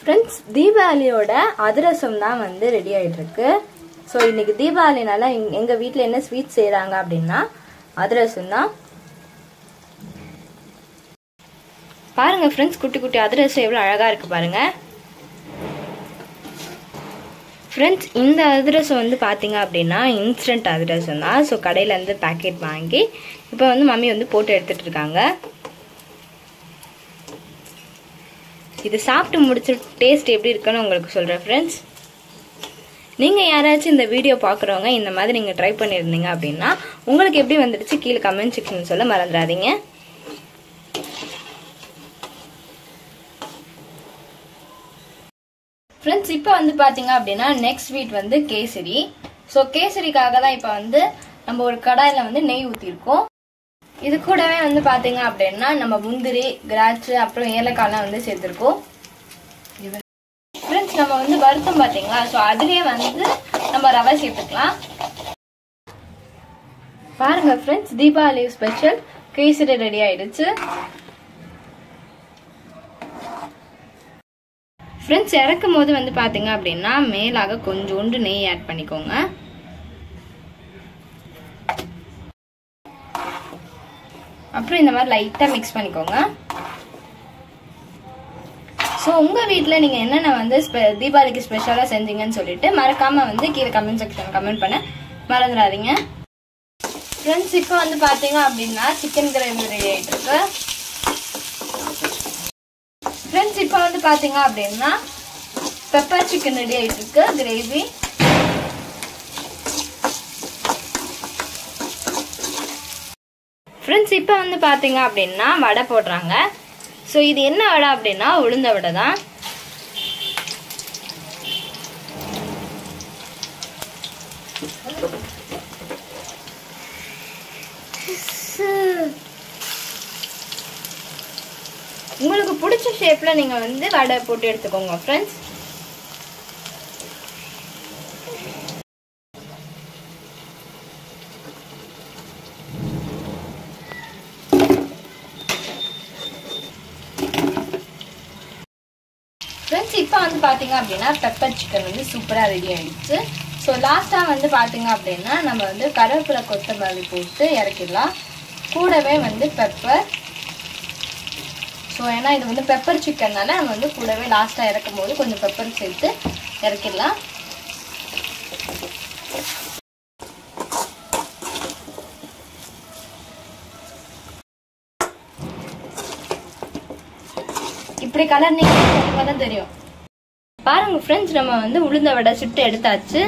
Friends தீபாவளியோட அதிரசம் தான் வந்து ready ஆயிட்டு இருக்கு. சோ இன்னைக்கு தீபாவளினால எங்க வீட்ல என்ன ஸ்வீட் செய்றாங்க அப்படினா அதிரசம் தான். பாருங்க फ्रेंड्स, குட்டி குட்டி அதிரசம் எவ்வளவு அழகா இருக்கு பாருங்க. फ्रेंड्स, இந்த அதிரசம் வந்து பாத்தீங்க அப்படினா இன்ஸ்டன்ட் அதிரசம் தான். சோ கடையில இருந்து பாக்கெட் வாங்கி இப்போ வந்து மம்மி வந்து போட்டு எடுத்துட்டு இருக்காங்க. இது சாப்பிட்டு முடிச்ச டேஸ்ட் எப்படி இருக்குன்னு உங்களுக்கு சொல்றேன் फ्रेंड्स. நீங்க யாராச்சும் இந்த வீடியோ பார்க்கறவங்க இந்த மாதிரி நீங்க ட்ரை பண்ணிருந்தீங்க அப்படினா உங்களுக்கு எப்படி வந்துருச்சு கீழ கமெண்ட் செக்ஷன்ல சொல்ல மறந்துடாதீங்க. फ्रेंड्स, இப்போ வந்து பாத்தீங்க அப்படினா நெக்ஸ்ட் ஸ்வீட் வந்து கேசரி. சோ கேசரிக்காக தான் இப்போ வந்து நம்ம ஒரு கடாயில வந்து நெய் ஊத்தி இருக்கோம். இது கூடவே வந்து பாத்தீங்க அப்படின்னா நம்ம முந்திரி, திராட்சை அப்புறம் ஏலக்காய்லாம் வந்து சேர்த்திருக்கோம். फ्रेंड्स, நம்ம வந்து வறுத்தோம் பாத்தீங்களா, சோ அதுலயே வந்து நம்ம ரவை சேர்த்துக்கலாம். பாருங்க friends, Deepavali special kesari ready ஆயிடுச்சு. फ्रेंड्स, இறக்கும் போது வந்து பாத்தீங்க அப்படின்னா மேலாக கொஞ்சோண்டு நெய் ஆட் பண்ணிக்கோங்க. அப்புறம் இந்த மாதிரி லைட்டா மிக்ஸ் பண்ணிக்கோங்க. சோ உங்க வீட்ல நீங்க என்னென்ன வந்து தீபாவளிக்கு ஸ்பெஷலா செஞ்சீங்கன்னு சொல்லிட்டு மறக்காம வந்து கீழ கமெண்ட் செக்ஷன்ல கமெண்ட் பண்ண மறந்துடாதீங்க. फ्रेंड्स, இப்போ வந்து பாத்தீங்க அப்படின்னா சிக்கன் கிரேவி ரெடி ஆயிட்டு இருக்கு. फ्रेंड्स, இப்போ வந்து பாத்தீங்க அப்படின்னா பெப்பர் சிக்கன் ரெடி ஆயிட்டு இருக்கு கிரேவி. फ्रेंड्स, இப்போ வந்து பாத்தீங்க அப்படின்னா வடை போடுறாங்க. சோ இது என்ன வடை அப்படின்னா உளுந்த வடை தான். உங்களுக்கு பிடிச்ச ஷேப்ல நீங்க வந்து வடை போட்டு எடுத்துக்கோங்க फ्रेंड्स. फ्रेंड्स, இப்போ வந்து பாத்தீங்க அப்படின்னா பெப்பர் சிக்கன் வந்து சூப்பரா ரெடி ஆயிடுச்சு. ஸோ லாஸ்டா வந்து பாத்தீங்க அப்படின்னா நம்ம வந்து கருவேப்பிலை கொத்தமல்லி போட்டு இறக்கிடலாம். கூடவே வந்து பெப்பர். ஸோ ஏன்னா இது வந்து பெப்பர் சிக்கன்னால நம்ம வந்து கூடவே லாஸ்டா இறக்கும் போது கொஞ்சம் பெப்பர் சேர்த்து இறக்கிடலாம். இப்படி கலர் நீங்க தான் தெரியும். பாருங்க फ्रेंड्स, நம்ம வந்து உளுந்த வடை சுட்டு எடுத்தாச்சு.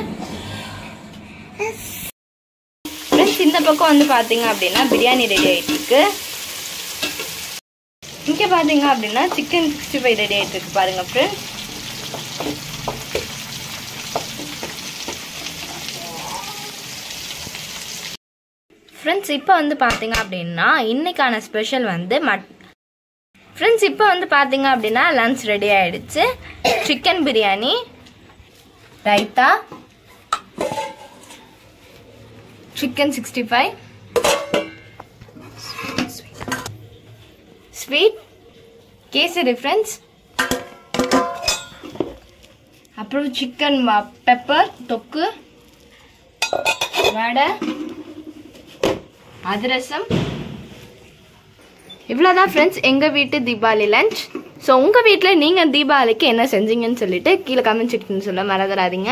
फ्रेंड्स, இந்த பக்கம் வந்து பாத்தீங்க அப்படின்னா பிரியாணி ரெடி ஆயிட்டு இருக்கு. இங்க பாத்தீங்க அப்படின்னா சிக்கன் 65 ரெடி ஆயிட்டு இருக்கு பாருங்க फ्रेंड्स. फ्रेंड्स, இப்போ வந்து பாத்தீங்க அப்படின்னா இன்னைக்கான ஸ்பெஷல் வந்து फ्रेंड्स, இப்போ வந்து பாத்தீங்க அப்படின்னா லஞ்ச் ரெடி ஆயிடுச்சு. Chicken biryani, raita, chicken 65, sweet, kesari friends, அப்புறம் சிக்கன் பெப்பர் தொக்கு, வடை, அதிரசம். இவ்வளவுதான் फ्रेंड्स எங்க வீட்டு தீபாவளி லஞ்ச். சோ உங்க வீட்ல நீங்க தீபாவளிக்கு என்ன செஞ்சீங்கன்னு சொல்லிட்டு கீழ கமெண்ட் செக்ஷன்ல சொல்ல மறந்துடாதீங்க.